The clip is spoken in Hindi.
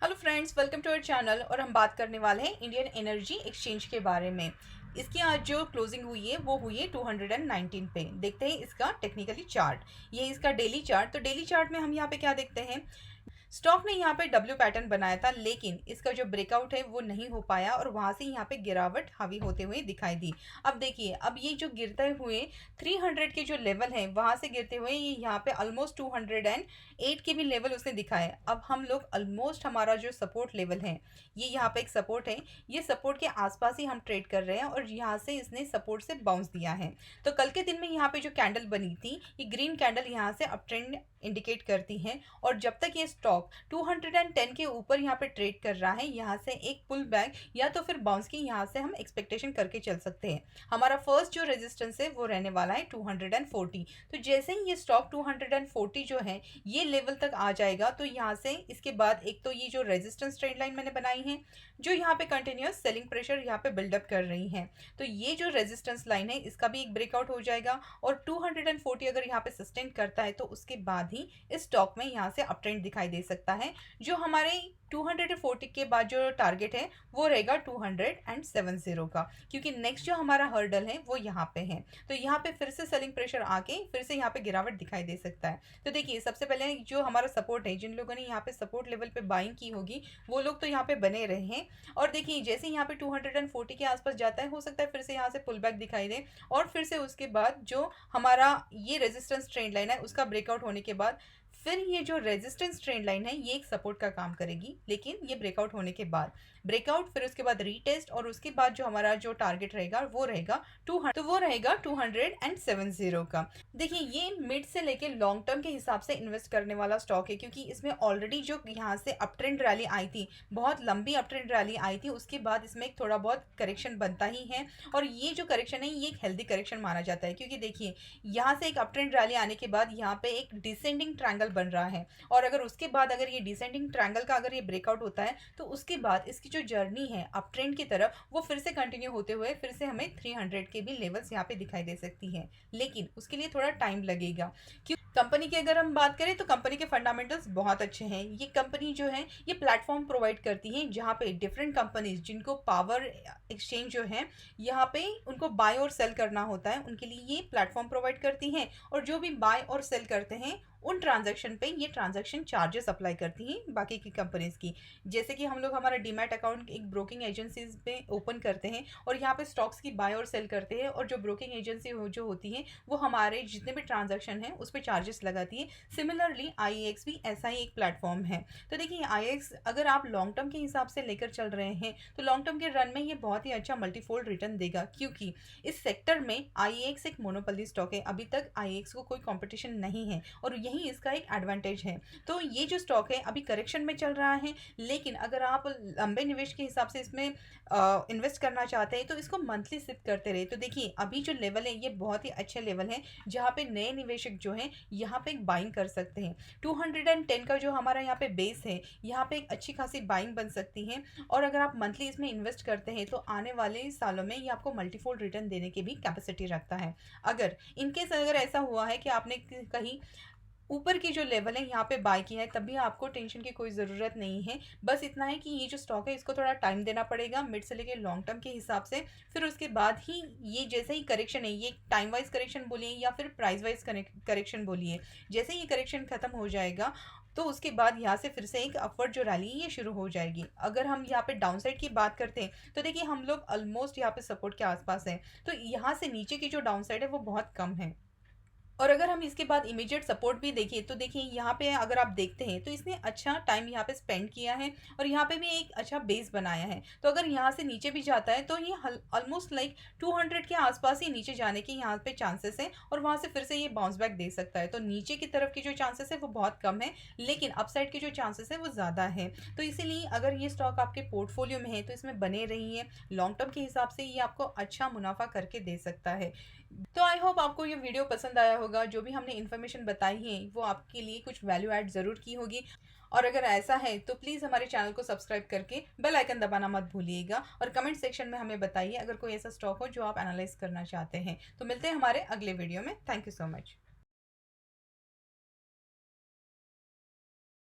Hello friends, welcome to our channel. और हम बात करने वाले हैं इंडियन एनर्जी एक्सचेंज के बारे में। इसकी आज जो क्लोजिंग हुई है वो हुई है 219 पे। देखते हैं इसका टेक्निकली चार्ट। ये इसका डेली चार्ट। तो डेली चार्ट में हम यहाँ पे क्या देखते हैं, स्टॉक ने यहाँ पे डब्ल्यू पैटर्न बनाया था, लेकिन इसका जो ब्रेकआउट है वो नहीं हो पाया और वहां से यहाँ पे गिरावट हावी होते हुए दिखाई दी। अब देखिए, अब ये जो गिरते हुए 300 के जो लेवल है वहां से गिरते हुए ये यहाँ पे ऑलमोस्ट 208 के भी लेवल उसने दिखाए। अब हम लोग ऑलमोस्ट हमारा जो सपोर्ट लेवल है, ये यहाँ पे एक सपोर्ट है, ये सपोर्ट के आसपास ही हम ट्रेड कर रहे हैं और यहाँ से इसने सपोर्ट से बाउंस दिया है। तो कल के दिन में यहाँ पे जो कैंडल बनी थी, ये ग्रीन कैंडल यहाँ से अप ट्रेंड इंडिकेट करती है और जब तक ये स्टॉक 210 के ऊपर यहाँ पे ट्रेड कर रहा है, यहाँ से एक पुल बैक या तो फिर बाउंस की यहाँ से हम एक्सपेक्टेशन करके चल सकते हैं। हमारा फर्स्ट जो रेजिस्टेंस है वो रहने वाला है 240। तो जैसे ही ये स्टॉक 240 जो है ये लेवल तक आ जाएगा, तो यहाँ से इसके बाद एक तो ये जो रेजिस्टेंस ट्रेंड लाइन मैंने बनाई है, जो यहाँ पे कंटिन्यूअस सेलिंग प्रेशर यहाँ पे बिल्डअप कर रही है, तो ये जो रेजिस्टेंस लाइन है इसका भी एक ब्रेकआउट हो जाएगा और 240 अगर यहाँ पे सस्टेन करता है तो उसके बाद ही इस स्टॉक में यहाँ से अप ट्रेंड दिखाई दे सकता है। जो हमारे 240 के बाद जो टारगेट है वो रहेगा 270 का, क्योंकि नेक्स्ट जो हमारा हर्डल है वो यहाँ पे है। तो यहाँ पे फिर से सेलिंग प्रेशर आके फिर से यहाँ पे गिरावट दिखाई दे सकता है। तो देखिए, सबसे पहले जो हमारा सपोर्ट है, जिन लोगों ने यहाँ पे सपोर्ट लेवल पे बाइंग की होगी वो लोग तो यहाँ पे बने रहे हैं। और देखिए, जैसे यहाँ पे 240 के आसपास जाता है, हो सकता है फिर से यहाँ से पुल बैक दिखाई दे और फिर से उसके बाद जो हमारा ये रेजिस्टेंस ट्रेंड लाइन है उसका ब्रेकआउट होने के बाद फिर ये जो रेजिस्टेंस ट्रेंड लाइन है ये एक सपोर्ट का काम करेगी, लेकिन ये ब्रेकआउट होने के बाद ब्रेकआउट, फिर उसके बाद रीटेस्ट और उसके बाद जो हमारा जो टारगेट रहेगा वो रहेगा 200, तो वो रहेगा 270 का। देखिए, ये मिड से लेके लॉन्ग टर्म के हिसाब से इन्वेस्ट करने वाला स्टॉक है, क्योंकि इसमें ऑलरेडी जो यहाँ से अप ट्रेंड रैली आई थी, बहुत लंबी अप ट्रेंड रैली आई थी, उसके बाद इसमें एक थोड़ा बहुत करेक्शन बनता ही है और ये जो करेक्शन है ये एक हेल्दी करेक्शन माना जाता है, क्योंकि देखिए यहाँ से एक अप ट्रेंड रैली आने के बाद यहाँ पे एक डिसेंडिंग ट्रायंगल बन रहा है और अगर उसके बाद अगर ये डिसेंडिंग ट्रायंगल का अगर ये ब्रेकआउट होता है तो उसके बाद इसकी जो जर्नी है अप ट्रेंड की तरफ वो फिर से कंटिन्यू होते हुए फिर से हमें 300 के भी लेवल्स यहाँ पे दिखाई दे सकती है, लेकिन उसके लिए थोड़ा टाइम लगेगा। क्यों, कंपनी की अगर हम बात करें तो कंपनी के फंडामेंटल्स बहुत अच्छे हैं। ये कंपनी जो है ये प्लेटफॉर्म प्रोवाइड करती है जहाँ पे डिफरेंट कंपनीज जिनको पावर एक्सचेंज जो है यहाँ पे उनको बाय और सेल करना होता है, उनके लिए ये प्लेटफॉर्म प्रोवाइड करती हैं और जो भी बाय और सेल करते हैं उन ट्रांजैक्शन पे ये ट्रांजैक्शन चार्जेस अप्लाई करती हैं बाकी की कंपनीज की। जैसे कि हम लोग हमारा डीमैट अकाउंट एक ब्रोकिंग एजेंसीज पे ओपन करते हैं और यहाँ पे स्टॉक्स की बाय और सेल करते हैं और जो ब्रोकिंग एजेंसी जो होती है वो हमारे जितने भी ट्रांजैक्शन है उस पर चार्जेस लगाती है। सिमिलरली IEX भी ऐसा ही एक प्लेटफॉर्म है। तो देखिए, IEX अगर आप लॉन्ग टर्म के हिसाब से लेकर चल रहे हैं तो लॉन्ग टर्म के रन में ये बहुत ही अच्छा मल्टीफोल्ड रिटर्न देगा, क्योंकि इस सेक्टर में IEX एक मोनोपोली स्टॉक है। अभी तक IEX को कोई कॉम्पिटिशन नहीं है और यही इसका एक एडवांटेज है। तो ये जो स्टॉक है अभी करेक्शन में चल रहा है, लेकिन अगर आप लंबे निवेश के हिसाब से इसमें इन्वेस्ट करना चाहते हैं तो इसको मंथली सिप करते रहे। तो देखिए, अभी जो लेवल है ये बहुत ही अच्छे लेवल है जहाँ पे नए निवेशक जो हैं यहाँ पे एक बाइंग कर सकते हैं। 210 का जो हमारा यहाँ पे बेस है, यहाँ पे एक अच्छी खासी बाइंग बन सकती है और अगर आप मंथली इसमें इन्वेस्ट करते हैं तो आने वाले सालों में ये आपको मल्टीफोल्ड रिटर्न देने की भी कैपेसिटी रखता है। अगर इनकेस अगर ऐसा हुआ है कि आपने कहीं ऊपर की जो लेवल है यहाँ पे बाय किया है, तभी आपको टेंशन की कोई ज़रूरत नहीं है। बस इतना है कि ये जो स्टॉक है इसको थोड़ा टाइम देना पड़ेगा मिड से लेके लॉन्ग टर्म के हिसाब से। फिर उसके बाद ही ये जैसे ही करेक्शन है, ये टाइम वाइज करेक्शन बोलिए या फिर प्राइस वाइज करेक्शन बोलिए, जैसे ही करेक्शन खत्म हो जाएगा तो उसके बाद यहाँ से फिर से एक अपवर्ड जो रैली ये शुरू हो जाएगी। अगर हम यहाँ पे डाउन साइड की बात करते हैं तो देखिए, हम लोग ऑलमोस्ट यहाँ पे सपोर्ट के आसपास हैं, तो यहाँ से नीचे की जो डाउन साइड है वो बहुत कम है। और अगर हम इसके बाद इमीडिएट सपोर्ट भी देखिए तो देखिए, यहाँ पे अगर आप देखते हैं तो इसने अच्छा टाइम यहाँ पे स्पेंड किया है और यहाँ पे भी एक अच्छा बेस बनाया है। तो अगर यहाँ से नीचे भी जाता है तो ये ऑलमोस्ट लाइक 200 के आसपास ही नीचे जाने के यहाँ पे चांसेस हैं और वहाँ से फिर से ये बाउंस बैक दे सकता है। तो नीचे की तरफ की जो चांसेस है वो बहुत कम है, लेकिन अपसाइड के जो चांसेस है वो ज़्यादा है। तो इसीलिए अगर ये स्टॉक आपके पोर्टफोलियो में है तो इसमें बने रहिए। लॉन्ग टर्म के हिसाब से ये आपको अच्छा मुनाफा करके दे सकता है। तो आई होप आपको ये वीडियो पसंद आया होगा। जो भी हमने इन्फॉर्मेशन बताई है वो आपके लिए कुछ वैल्यू ऐड ज़रूर की होगी, और अगर ऐसा है तो प्लीज़ हमारे चैनल को सब्सक्राइब करके बेल आइकन दबाना मत भूलिएगा और कमेंट सेक्शन में हमें बताइए अगर कोई ऐसा स्टॉक हो जो आप एनालाइज करना चाहते हैं। तो मिलते हैं हमारे अगले वीडियो में। Thank you so much.